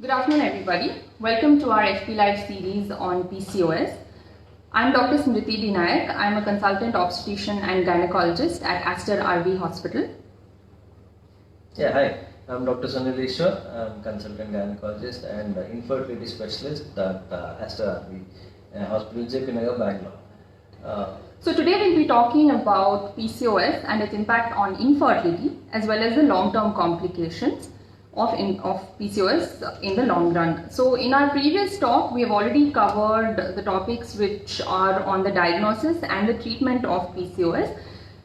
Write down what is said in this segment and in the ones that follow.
Good afternoon, everybody. Welcome to our FP Live series on PCOS. I'm Dr. Smriti Dinayak. I'm a consultant obstetrician and gynecologist at Aster RV Hospital. Yeah, hi. I'm Dr. Sunil Ishwar. I'm consultant gynecologist and infertility specialist at Aster RV Hospital, JP Nagar, Bangalore. So today we'll be talking about PCOS and its impact on infertility as well as the long-term complications of PCOS in the long run. So in our previous talk, we have already covered the topics which are on the diagnosis and the treatment of PCOS.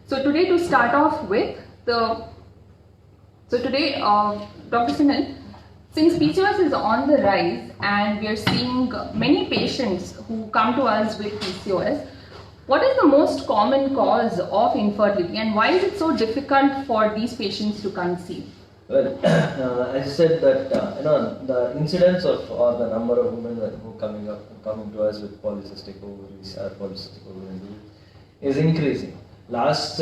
So today to start off with Dr. Sunil, since PCOS is on the rise and we are seeing many patients who come to us with PCOS, what is the most common cause of infertility and why is it so difficult for these patients to conceive? Well, as you said that the incidence of or the number of women who coming to us with polycystic ovaries or polycystic ovarian disease is increasing. Last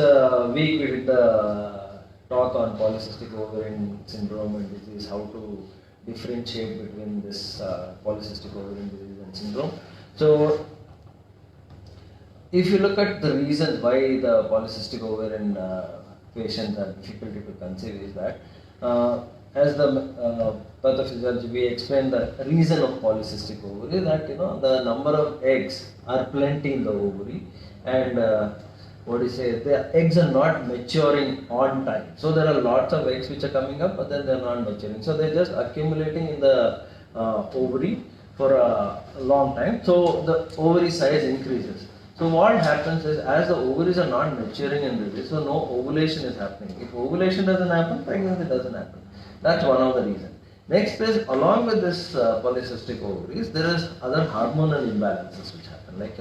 week we did the talk on polycystic ovarian syndrome and disease, how to differentiate between this polycystic ovarian disease and syndrome. So, if you look at the reasons why the polycystic ovarian patients have difficulty to conceive, is that as the pathophysiology, we explain the reason of polycystic ovary, that the number of eggs are plenty in the ovary, and the eggs are not maturing on time. So there are lots of eggs which are coming up, but then they are not maturing. So they are just accumulating in the ovary for a long time. So the ovary size increases. So what happens is, as the ovaries are not maturing in this, so no ovulation is happening. If ovulation doesn't happen, pregnancy doesn't happen. That's one of the reasons. Next is, along with this polycystic ovaries, there is other hormonal imbalances which happen, like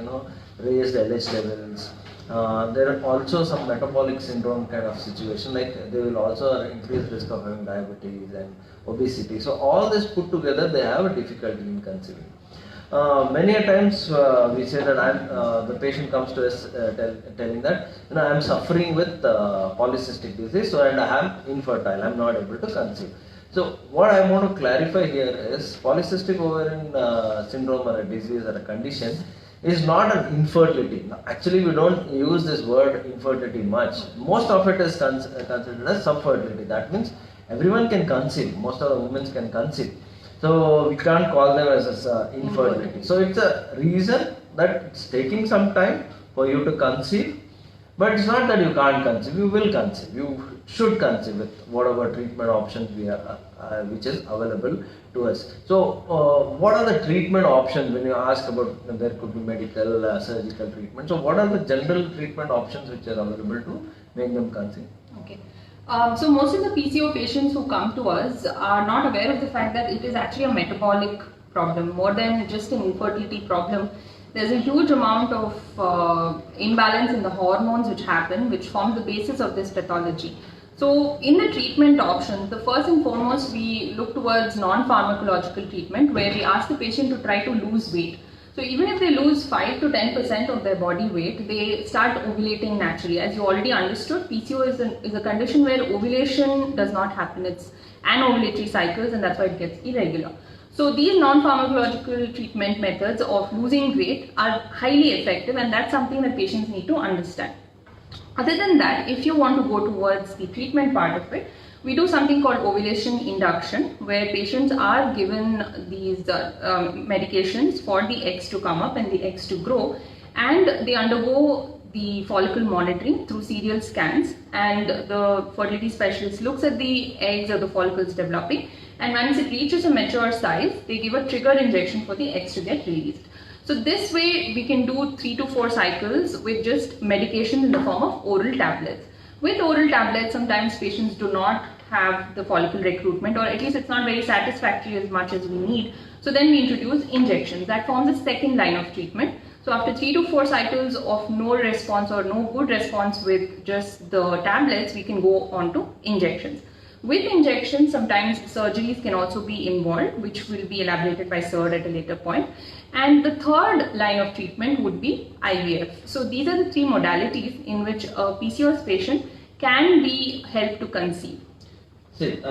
raised LH levels. There are also some metabolic syndrome kind of situation, like they will also increase risk of having diabetes and obesity. So all this put together, they have a difficulty in conceiving. Many a times we say that the patient comes to us telling that I am suffering with polycystic disease, and I am infertile, I am not able to conceive. So what I want to clarify here is, polycystic ovarian syndrome or a disease or a condition is not an infertility. Actually, we don't use this word infertility much. Most of it is considered as subfertility. That means everyone can conceive, most of the women can conceive. So we can't call them as infertility. So it's a reason that it's taking some time for you to conceive, but it's not that you can't conceive. You will conceive. You should conceive with whatever treatment options we have, which is available to us. So what are the treatment options when you ask about? There could be medical, surgical treatment. So what are the general treatment options which are available to make them conceive? Okay. So most of the PCO patients who come to us are not aware of the fact that it is actually a metabolic problem more than just an infertility problem. There's a huge amount of imbalance in the hormones which happen, which forms the basis of this pathology. So in the treatment options, the first and foremost, we look towards non-pharmacological treatment, where we ask the patient to try to lose weight. So even if they lose 5 to 10% of their body weight, they start ovulating naturally. As you already understood, PCO is a condition where ovulation does not happen. It's anovulatory cycles, and that's why it gets irregular. So these non-pharmacological treatment methods of losing weight are highly effective, and that's something that patients need to understand. Other than that, if you want to go towards the treatment part of it, we do something called ovulation induction, where patients are given these medications for the eggs to come up and the eggs to grow, and they undergo the follicle monitoring through serial scans, and the fertility specialist looks at the eggs or the follicles developing, and once it reaches a mature size, they give a trigger injection for the eggs to get released. So this way we can do 3 to 4 cycles with just medication in the form of oral tablets. With oral tablets, sometimes patients do not have the follicle recruitment, or at least it's not very satisfactory as much as we need. So then we introduce injections. That forms a second line of treatment. So after 3 to 4 cycles of no response or no good response with just the tablets, we can go on to injections. With injections, sometimes surgeries can also be involved, which will be elaborated by Sir at a later point. And the third line of treatment would be IVF. So these are the 3 modalities in which a PCOS patient can be helped to conceive. See,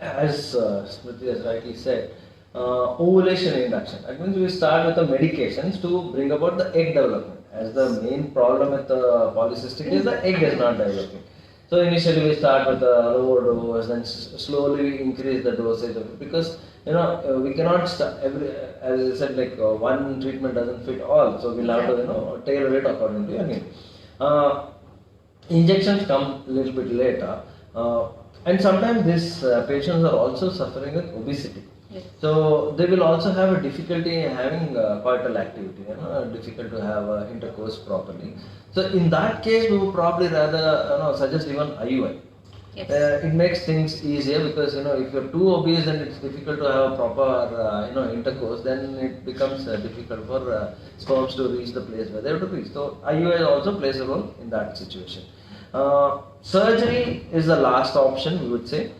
as Smriti has rightly said, ovulation induction. That means we start with the medications to bring about the egg development. As the main problem with the polycystic is the egg is not developing. So initially we start with a lower dose, then slowly we increase the dosage of it, because we cannot start as I said, like one treatment doesn't fit all, so we'll have to tailor it according to your need. Injections come a little bit later, and sometimes these patients are also suffering with obesity. Yes. So they will also have a difficulty in having coital activity, difficult to have intercourse properly. So in that case, we would probably rather suggest even IUI. Yes. It makes things easier, because if you're too obese and it's difficult to have a proper intercourse, then it becomes difficult for sperms to reach the place where they have to reach. So IUI also plays a role in that situation. Surgery is the last option, we would say.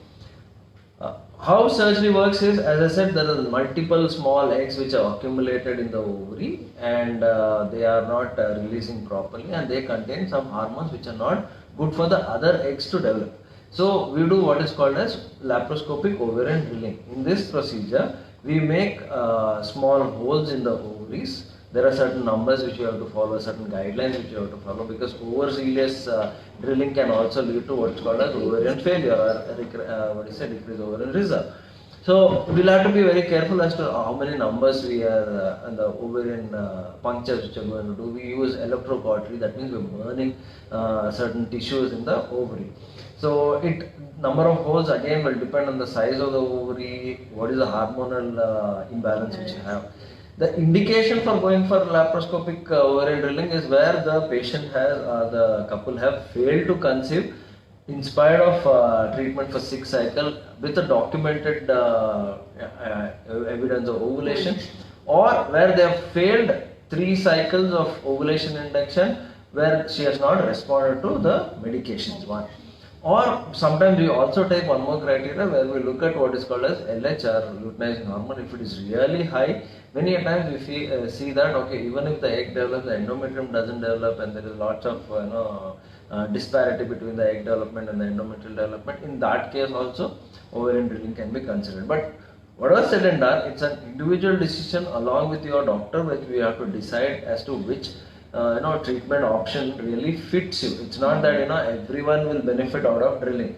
How surgery works is, as I said, there are multiple small eggs which are accumulated in the ovary, and they are not releasing properly, and they contain some hormones which are not good for the other eggs to develop. So we do what is called as laparoscopic ovarian drilling. In this procedure, we make small holes in the ovaries. There are certain numbers which you have to follow, certain guidelines which you have to follow, because overzealous drilling can also lead to what's called as ovarian failure, or decreased ovarian reserve. So we'll have to be very careful as to how many numbers we are and the ovarian punctures which are going to do. We use electrocautery, that means we're burning certain tissues in the ovary. So number of holes again will depend on the size of the ovary, what is the hormonal imbalance which you have. The indication for going for laparoscopic ovarian drilling is where the patient has, the couple have failed to conceive in spite of treatment for 6 cycles with a documented evidence of ovulation, or where they have failed 3 cycles of ovulation induction where she has not responded to the medications. One. Or sometimes we also take one more criteria where we look at what is called as LH, or luteinizing hormone. If it is really high, many a times we see that even if the egg develops, the endometrium doesn't develop, and there is lots of disparity between the egg development and the endometrial development. In that case also, ovarian drilling can be considered. But whatever said and done, it's an individual decision along with your doctor, which we have to decide as to which treatment option really fits you. It's not that everyone will benefit out of drilling.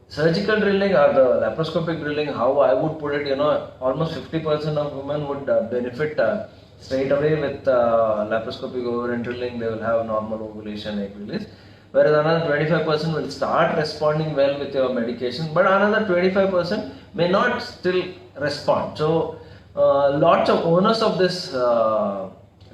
Surgical drilling or the laparoscopic drilling, how I would put it, almost 50% of women would benefit straight away with laparoscopic ovarian drilling. They will have normal ovulation, egg release. Whereas another 25% will start responding well with your medication, but another 25% may not still respond. So lots of onus of this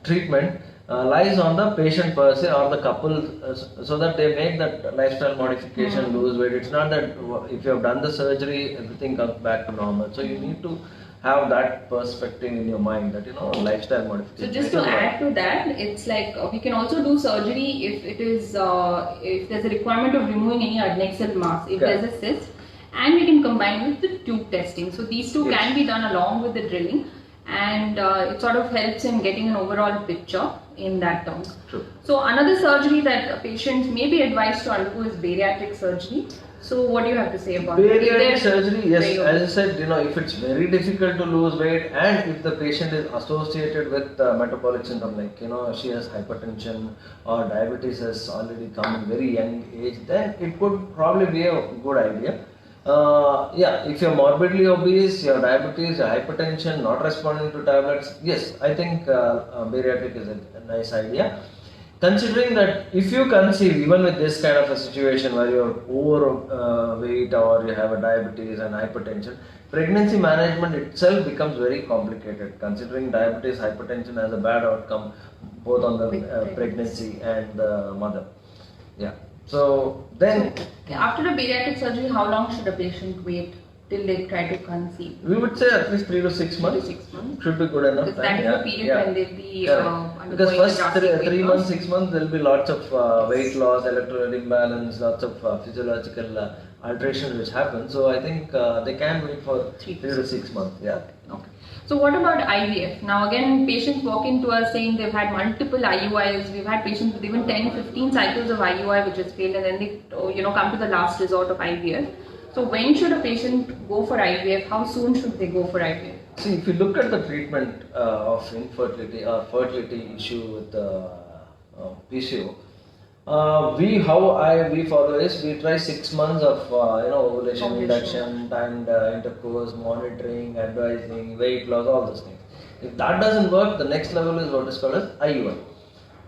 treatment lies on the patient per se, or the couple, so that they make that lifestyle modification, lose weight. It's not that if you have done the surgery, everything comes back to normal. So you need to have that perspective in your mind, that lifestyle modification. So just to add to that, it's like we can also do surgery if it is if there's a requirement of removing any adnexal mass, if there's a cyst, and we can combine with the tube testing. So these two can be done along with the drilling, and it sort of helps in getting an overall picture in that term. True. So another surgery that patients may be advised to undergo is bariatric surgery. So what do you have to say about bariatric surgery? Yes, as I said, if it's very difficult to lose weight, and if the patient is associated with metabolic syndrome, like she has hypertension or diabetes has already come in very young age, then it could probably be a good idea. If you're morbidly obese, your diabetes, your hypertension, not responding to tablets, yes, I think bariatric is a nice idea. Considering that if you conceive, even with this kind of a situation where you're overweight or you have a diabetes and hypertension, pregnancy management itself becomes very complicated, considering diabetes, hypertension has a bad outcome both on the pregnancy and the mother. Yeah. So then, after the bariatric surgery, how long should a patient wait till they try to conceive? We would say at least 3 to 6 months. 6 months. Should be good enough. Because that is the period when they'll be because first drastic 3 months, 6 months, there will be lots of weight loss, electrolyte imbalance, lots of physiological alterations which happen. So I think they can wait for 3 to 6 months. Yeah. Okay. So what about IVF? Now again, patients walk into us saying they've had multiple IUIs. We've had patients with even 10-15 cycles of IUI which has failed, and then they come to the last resort of IVF. So when should a patient go for IVF? How soon should they go for IVF? See, if you look at the treatment of infertility or fertility issue with PCO, we follow is we try 6 months of ovulation, induction, and intercourse, monitoring, advising, weight loss, all those things. If that doesn't work, the next level is what is called as IUI.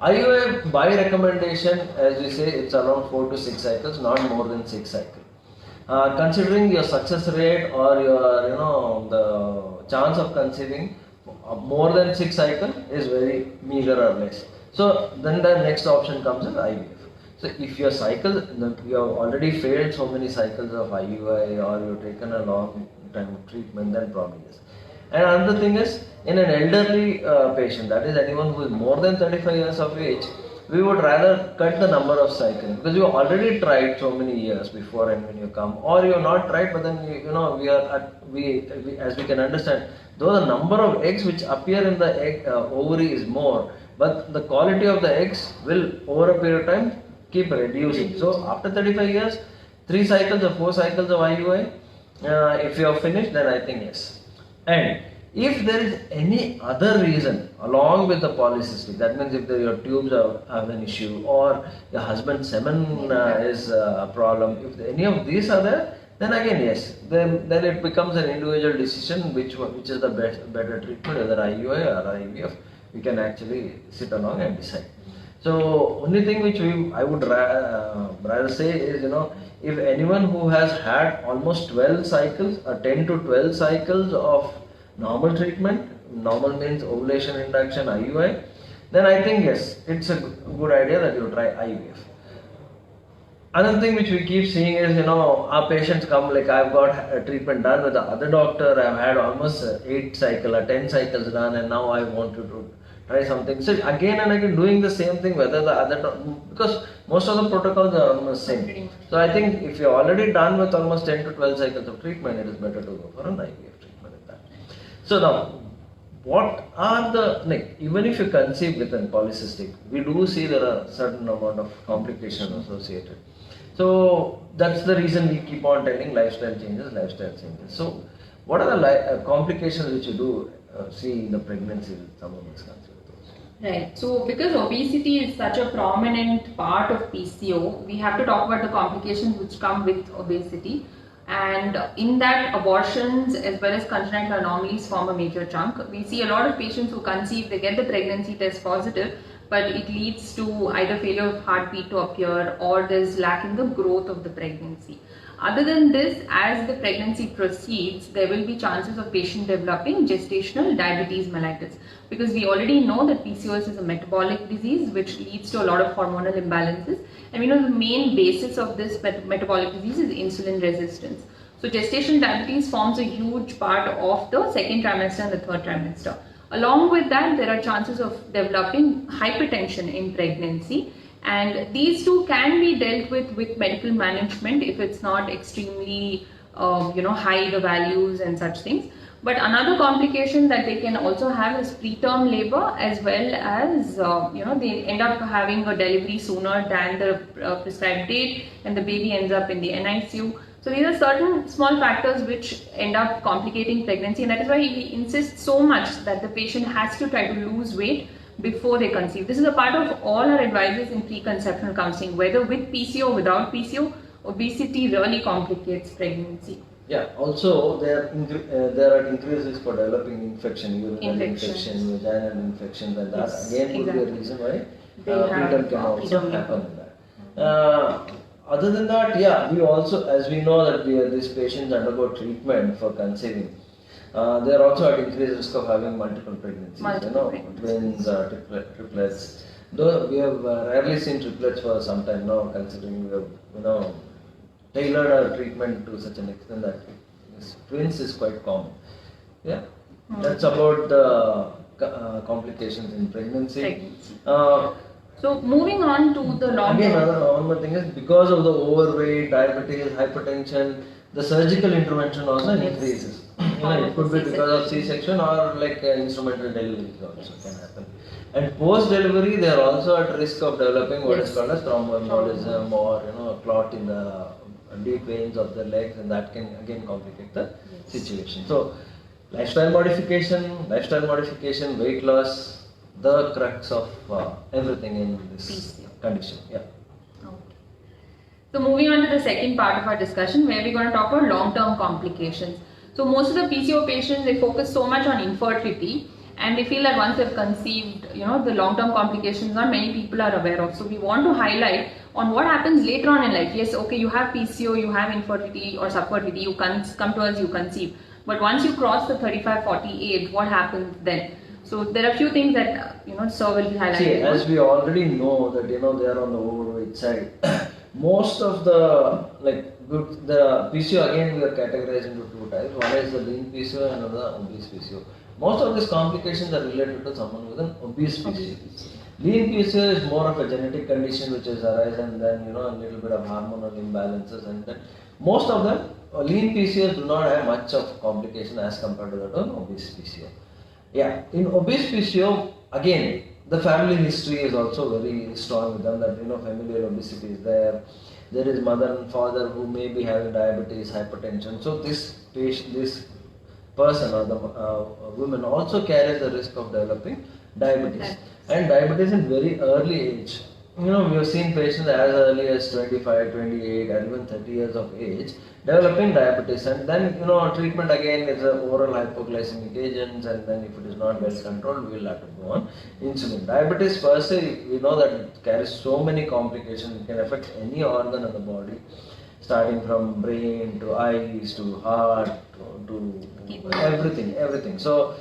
IUI by recommendation, as we say, it's around 4 to 6 cycles, not more than 6 cycles. Considering your success rate or your the chance of conceiving more than 6 cycles is very meager or less. So then the next option comes as IVF. So if your cycle, you have already failed so many cycles of IUI or you've taken a long time treatment, then probably yes. And another thing is, in an elderly patient, that is anyone who is more than 35 years of age, we would rather cut the number of cycles because you already tried so many years before and when you come, or you have not tried, but then we as we can understand, though the number of eggs which appear in the egg ovary is more, but the quality of the eggs will over a period of time keep reducing. So after 35 years, 3 cycles or 4 cycles of IUI, if you have finished, then I think yes. And if there is any other reason along with the polycystic, that means if your tubes have an issue or your husband's semen is a problem, if any of these are there, then again yes, then it becomes an individual decision which is the better treatment, whether IUI or IVF. We can actually sit along and decide. So only thing which I would rather say is, if anyone who has had almost 12 cycles or 10 to 12 cycles of normal treatment, normal means ovulation, induction, IUI, then I think yes, it's a good idea that you try IVF. Another thing which we keep seeing is, our patients come like, I've got a treatment done with the other doctor, I've had almost 8 cycles or 10 cycles done, and now I want to try something. So again and again doing the same thing, whether the other, because most of the protocols are almost same. So I think if you're already done with almost 10 to 12 cycles of treatment, it is better to go for an IVF treatment at that. So now, what are even if you conceive with a polycystic, we do see there are certain amount of complications associated. So that's the reason we keep on telling lifestyle changes. So what are the complications which you do see in the pregnancy with some of these cancers? Right. So because obesity is such a prominent part of PCO, we have to talk about the complications which come with obesity. And in that, abortions as well as congenital anomalies form a major chunk. We see a lot of patients who conceive, they get the pregnancy test positive, but it leads to either failure of heartbeat to appear or there's lack in the growth of the pregnancy. Other than this, as the pregnancy proceeds, there will be chances of patient developing gestational diabetes mellitus, because we already know that PCOS is a metabolic disease which leads to a lot of hormonal imbalances, and we know the main basis of this metabolic disease is insulin resistance. So gestational diabetes forms a huge part of the second trimester and the third trimester. Along with that, there are chances of developing hypertension in pregnancy, and these two can be dealt with medical management if it's not extremely high the values and such things. But another complication that they can also have is preterm labor, as well as they end up having a delivery sooner than the prescribed date, and the baby ends up in the NICU. So these are certain small factors which end up complicating pregnancy, and that is why we insist so much that the patient has to try to lose weight before they conceive. This is a part of all our advices in preconceptional counseling, whether with PCO or without PCO. Obesity really complicates pregnancy. Yeah, also there are increases for developing infection, urinary infection, vaginal infections, and that again would be a reason why preterm can also happen in that. Other than that, yeah, we also, as we know that these patients undergo treatment for conceiving, they are also at increased risk of having multiple pregnancies, twins, triplets. Though we have rarely seen triplets for some time now, considering we have, tailored our treatment to such an extent that twins is quite common. Yeah, that's about the complications in pregnancy. So moving on to the long again, one more thing is, because of the overweight, diabetes, hypertension, the surgical intervention also increases. It could be because of C-section or like instrumental deliveries also can happen. And post-delivery, they are also at risk of developing what is called as thromboembolism or clot in the deep veins of the legs, and that can again complicate the situation. So lifestyle modification, weight loss, the crux of everything in this PCO. condition. Yeah. Okay. So moving on to the second part of our discussion, where we're going to talk about long-term complications. So most of the PCO patients, they focus so much on infertility, and they feel that once they've conceived, the long-term complications not many people are aware of. So we want to highlight on what happens later on in life. Yes, okay, you have PCO, you have infertility or subfertility, you come to us, you conceive. But once you cross the 35-40 age, what happens then? So there are a few things that Sir will be highlighting. See, as we already know that they are on the overweight side. Most of the the PCO, again we are categorized into two types. One is the lean PCO and another obese PCO. Most of these complications are related to someone with an obese PCO. Lean PCO is more of a genetic condition which is arise, and then a little bit of hormonal imbalances, and then most of them lean PCOs do not have much of complication as compared to that of obese PCO. Yeah, in obese PCO, again, the family history is also very strong with them, that familial obesity is there. There is mother and father who may be having diabetes, hypertension. So this person or the woman also carries the risk of developing diabetes. And diabetes in very early age. We have seen patients as early as 25, 28 or even 30 years of age developing diabetes, and then treatment again is oral hypoglycemic agents, and then if it is not well controlled, we will have to go on insulin. Diabetes per se, we know that it carries so many complications. It can affect any organ of the body, starting from brain to eyes to heart to everything. So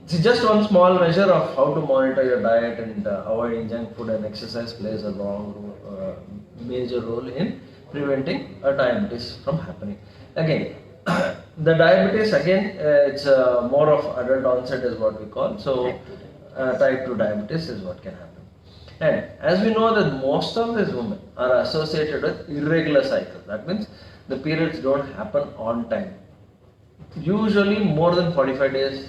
it's just one small measure of how to monitor your diet, and avoiding junk food and exercise plays a major role in preventing a diabetes from happening. Again, the diabetes it's more of adult onset is what we call. So type 2 diabetes is what can happen. And as we know that most of these women are associated with irregular cycles. That means the periods don't happen on time. Usually more than 45 days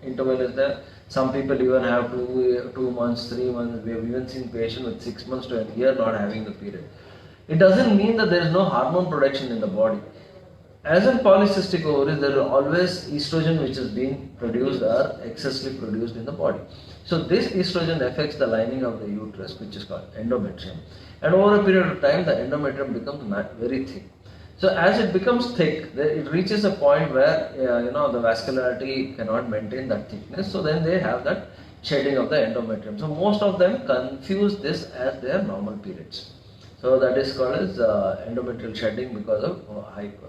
interval is there. Some people even have 2 months, 3 months. We have even seen patients with 6 months to a year not having the period. It doesn't mean that there is no hormone production in the body. As in polycystic ovaries, there is always estrogen which is being produced or excessively produced in the body. So this estrogen affects the lining of the uterus, which is called endometrium. And over a period of time, the endometrium becomes very thick. So as it becomes thick, it reaches a point where the vascularity cannot maintain that thickness. So then they have that shedding of the endometrium. So most of them confuse this as their normal periods. So that is called as endometrial shedding because of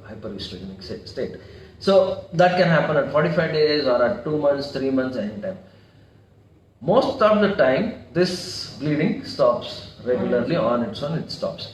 hyperestrogenic state. So that can happen at 45 days or at 2 months, 3 months, anytime. Most of the time, this bleeding stops regularly on its own. It stops.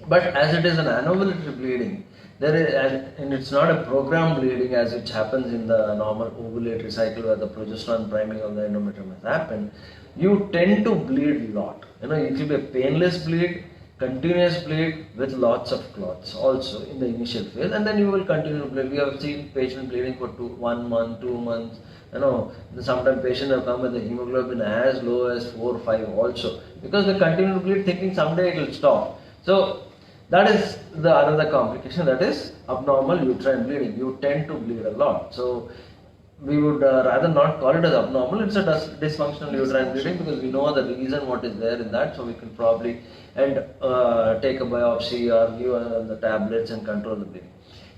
But as it is an anovulatory bleeding, and it's not a programmed bleeding as it happens in the normal ovulatory cycle where the progesterone priming of the endometrium has happened, you tend to bleed a lot. It will be a painless bleed, continuous bleed with lots of clots also in the initial phase, and then you will continue to bleed. We have seen patients bleeding for 1 month, 2 months. Sometimes patients have come with the hemoglobin as low as 4, 5 also, because they continue to bleed thinking someday it will stop. So that is the another complication, that is abnormal uterine bleeding. You tend to bleed a lot. So we would rather not call it as abnormal. It's a dysfunctional uterine bleeding because we know the reason what is there in that. So we can probably take a biopsy or give the tablets and control the bleeding.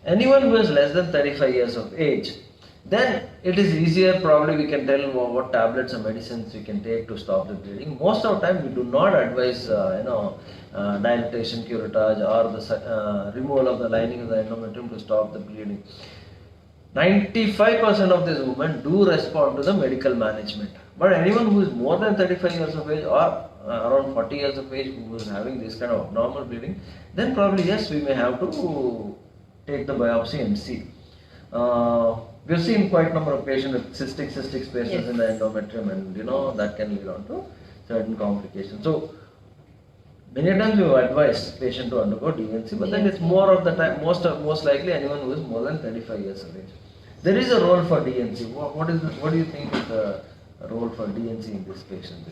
Anyone who is less than 35 years of age, then it is easier. Probably we can tell what tablets or medicines we can take to stop the bleeding. Most of the time we do not advise dilatation, curettage, or the removal of the lining of the endometrium to stop the bleeding. 95% of these women do respond to the medical management. But anyone who is more than 35 years of age or around 40 years of age who is having this kind of abnormal bleeding, then probably yes, we may have to take the biopsy and see. We have seen quite a number of patients with cystic spaces in the endometrium, and that can lead on to certain complications. So many times we have advised patient to undergo DNC, but then it's more of the time, most likely anyone who is more than 35 years of age. There is a role for DNC. What do you think is the role for DNC in this patient?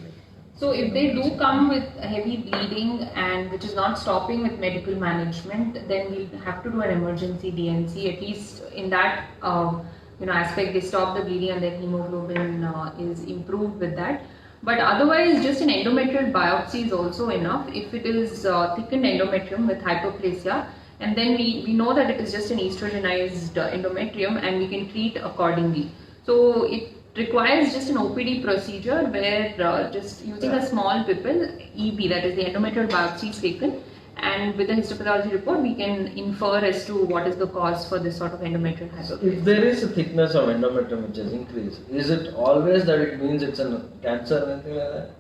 So if they do come with heavy bleeding and which is not stopping with medical management, then we'll have to do an emergency DNC. At least in that aspect, they stop the bleeding and then hemoglobin is improved with that. But otherwise, just an endometrial biopsy is also enough if it is thickened endometrium with hyperplasia, and then we know that it is just an estrogenized endometrium, and we can treat accordingly. So it requires just an OPD procedure where just using a small pipple, EB, that is the endometrial biopsy, is taken, and with the histopathology report we can infer as to what is the cause for this sort of endometrial hyperplasia. If there is a thickness of endometrium which has increased, is it always that it means it's a cancer or anything like that?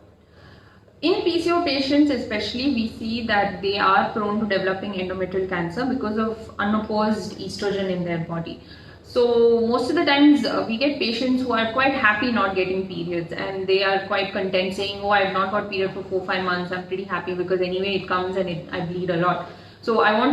In PCO patients especially, we see that they are prone to developing endometrial cancer because of unopposed estrogen in their body. So most of the times we get patients who are quite happy not getting periods, and they are quite content saying, oh, I have not got period for 4-5 months, I'm pretty happy because anyway it comes and I bleed a lot. So I want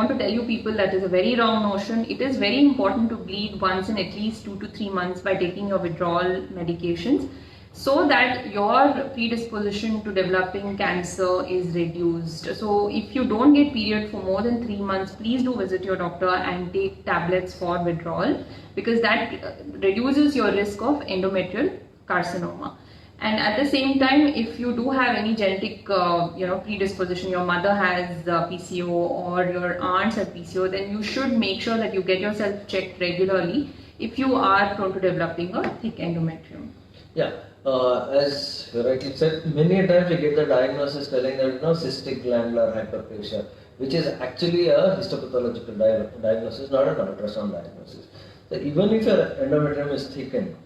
to tell you people that is a very wrong notion. It is very important to bleed once in at least 2 to 3 months by taking your withdrawal medications, so that your predisposition to developing cancer is reduced. So if you don't get period for more than 3 months, please do visit your doctor and take tablets for withdrawal, because that reduces your risk of endometrial carcinoma. And at the same time, if you do have any genetic predisposition, your mother has PCO or your aunts have PCO, then you should make sure that you get yourself checked regularly if you are prone to developing a thick endometrium. Yeah. As you rightly said, many times we get the diagnosis telling that cystic glandular hyperplasia, which is actually a histopathological diagnosis, not an ultrasound diagnosis. So even if your endometrium is thickened,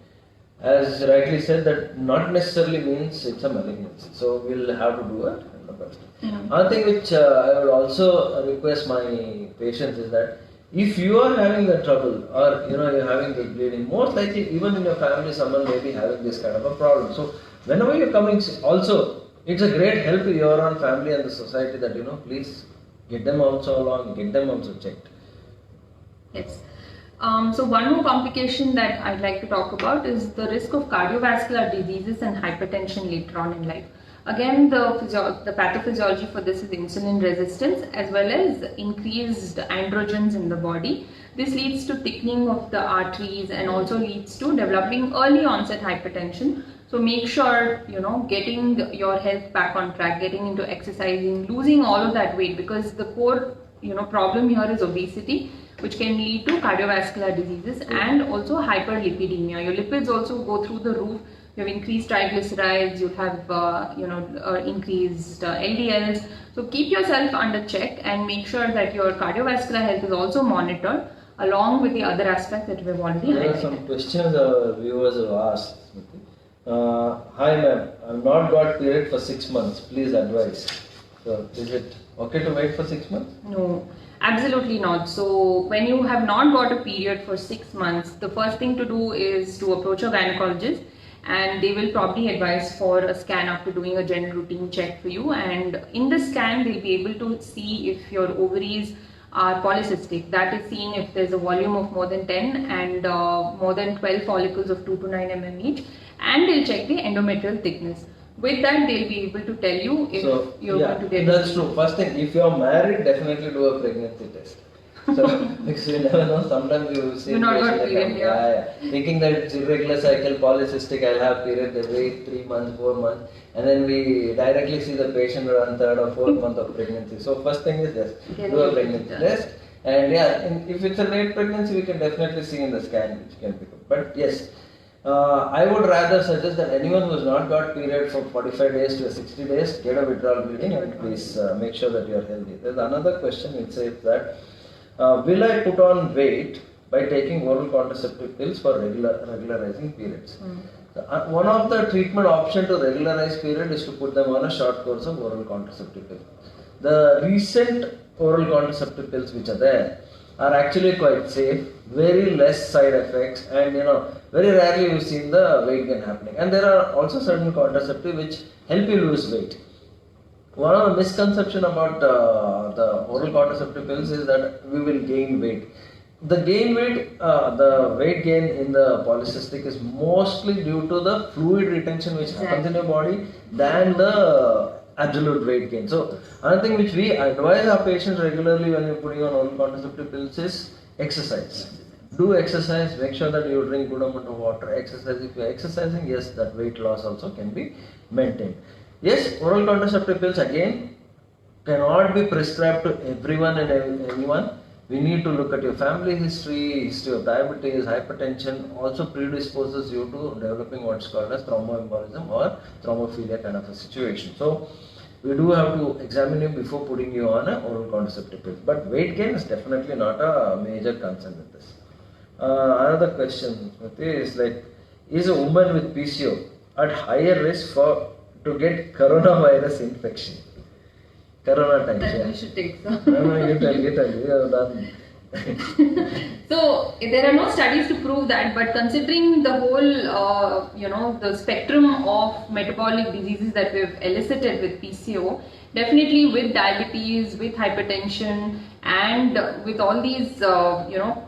as rightly said, that not necessarily means it's a malignancy. So we'll have to do a endoplasty. One thing which I would also request my patients is that if you are having the trouble, or you're having the bleeding, most likely even in your family someone may be having this kind of a problem. So whenever you're coming, also it's a great help to your own family and the society that please get them also along, get them also checked. Yes. So one more complication that I'd like to talk about is the risk of cardiovascular diseases and hypertension later on in life. Again, the pathophysiology for this is insulin resistance as well as increased androgens in the body. This leads to thickening of the arteries and also leads to developing early onset hypertension. So make sure, getting your health back on track, getting into exercising, losing all of that weight, because the core, problem here is obesity, which can lead to cardiovascular diseases and also hyperlipidemia. Your lipids also go through the roof. You have increased triglycerides, you have increased LDLs. So keep yourself under check and make sure that your cardiovascular health is also monitored along with the other aspects that we have already highlighted. There are some questions our viewers have asked. Hi ma'am, I have not got period for 6 months. Please advise. So is it okay to wait for 6 months? No. Absolutely not. So when you have not got a period for 6 months, the first thing to do is to approach a gynecologist, and they will probably advise for a scan after doing a general routine check for you. And in the scan, they'll be able to see if your ovaries are polycystic. That is seeing if there's a volume of more than 10 and more than 12 follicles of 2 to 9 mm each. And they'll check the endometrial thickness. With that, they'll be able to tell you if you're going to get. That's true. First thing, if you're married, definitely do a pregnancy test. So, because you never know, sometimes you see thinking that it's irregular cycle, polycystic, I'll have period, they wait 3 months, 4 months, and then we directly see the patient around 3rd or 4th month of pregnancy. So first thing is this, do a pregnancy test, and if it's a late pregnancy, we can definitely see in the scan which can pick up. But yes, I would rather suggest that anyone who has not got period for 45 days to 60 days, get a withdrawal bleeding and please make sure that you are healthy. There's another question which says that, will I put on weight by taking oral contraceptive pills for regularizing periods? So, one of the treatment option to regularize period is to put them on a short course of oral contraceptive pills. The recent oral contraceptive pills which are there are actually quite safe, very less side effects, and very rarely we've seen the weight gain happening. And there are also certain contraceptives which help you lose weight. One of the misconception about the oral contraceptive pills is that we will gain weight. the weight gain in the polycystic is mostly due to the fluid retention which happens in your body than the absolute weight gain. So another thing which we advise our patients regularly when we're putting on oral contraceptive pills is exercise. Do exercise, make sure that you drink good amount of water, exercise. If you're exercising, yes, that weight loss also can be maintained. Yes, oral contraceptive pills again cannot be prescribed to everyone and anyone. We need to look at your family history of diabetes, hypertension, also predisposes you to developing what's called as thromboembolism or thrombophilia kind of a situation. So we do have to examine you before putting you on an oral contraceptive pill. But weight gain is definitely not a major concern with this. Another question is like, is a woman with PCO at higher risk to get coronavirus infection? Corona times. That we should take. So. No, you tell, you have done. So there are no studies to prove that, but considering the whole, the spectrum of metabolic diseases that we've elicited with PCO, definitely with diabetes, with hypertension, and with all these,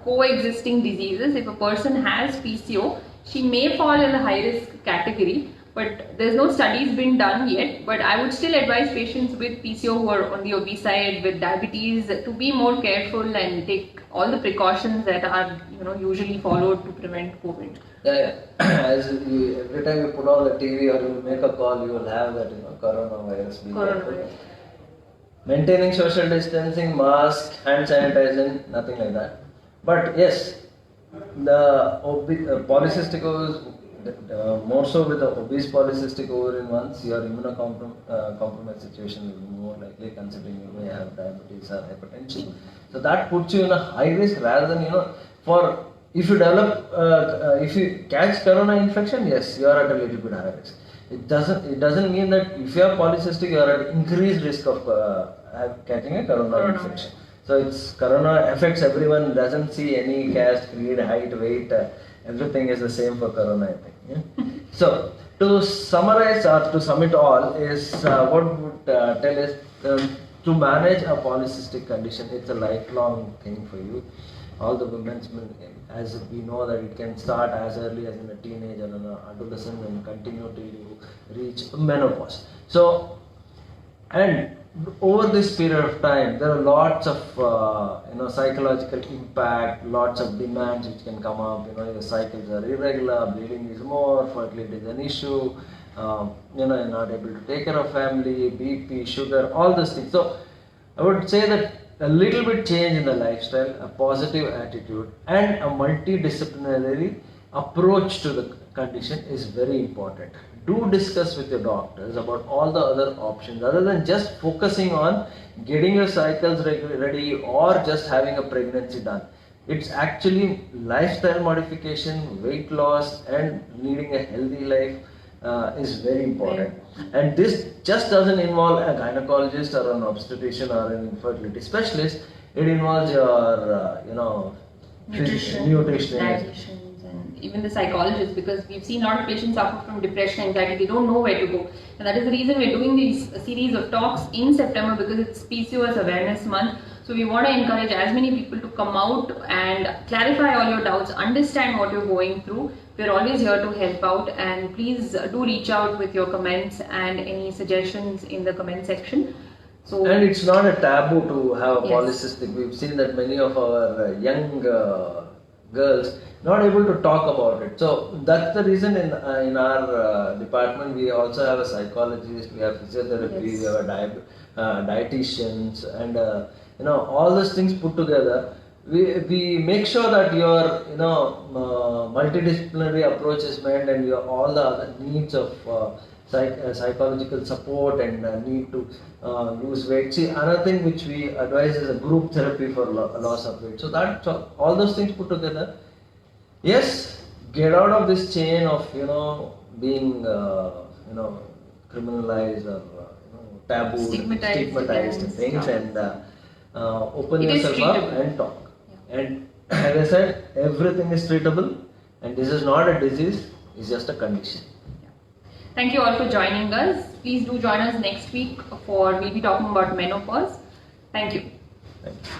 coexisting diseases, if a person has PCO, she may fall in the high risk category. But there's no studies been done yet. But I would still advise patients with PCO who are on the obese side with diabetes to be more careful and take all the precautions that are usually followed to prevent COVID. Yeah. Every time you put on the TV or you make a call, you will have that coronavirus. Coronavirus. Maintaining social distancing, mask, hand sanitizing, nothing like that. But yes, the polycystic ovaries. More so with the obese polycystic ovarian ones, your immunocompromised situation will be more likely considering you may have diabetes or hypertension. So that puts you in a high risk rather than, if you catch corona infection, yes, you are at a little bit higher risk. It doesn't mean that if you are polycystic, you are at increased risk of catching a corona infection. So corona affects everyone, doesn't see any caste, creed, height, weight. Everything is the same for corona, I think. Yeah? So, to summarize or to sum it all is what would tell is to manage a polycystic condition, it's a lifelong thing for you. All the women, as we know that it can start as early as in a teenage or an adolescent and continue till you reach menopause. So, and over this period of time, there are lots of psychological impact, lots of demands which can come up. Your cycles are irregular, bleeding is more, fertility is an issue. You're not able to take care of family, BP, sugar, all those things. So I would say that a little bit change in the lifestyle, a positive attitude, and a multidisciplinary approach to the condition is very important. Do discuss with your doctors about all the other options other than just focusing on getting your cycles ready or just having a pregnancy done. It's actually lifestyle modification, weight loss, and leading a healthy life is very important. And this just doesn't involve a gynecologist or an obstetrician or an infertility specialist. It involves your nutritionist. Even the psychologists, because we've seen a lot of patients suffer from depression, anxiety, they don't know where to go. And that is the reason we're doing these series of talks in September, because it's PCOS Awareness Month. So we want to encourage as many people to come out and clarify all your doubts, understand what you're going through. We're always here to help out, and please do reach out with your comments and any suggestions in the comment section. So, and it's not a taboo to have a polycystic. We've seen that many of our young girls not able to talk about it. So that's the reason in our department we also have a psychologist, we have physiotherapy, we have a dietitians, and all those things put together. We make sure that your multidisciplinary approach is met, and your all the other needs of psychological support and need to lose weight. See, another thing which we advise is a group therapy for loss of weight. So all those things put together, yes, get out of this chain of being criminalized or taboo, stigmatized things, and open yourself up and talk. And as I said, everything is treatable, and this is not a disease, it's just a condition. Thank you all for joining us. Please do join us next week we'll be talking about menopause. Thank you. Thank you.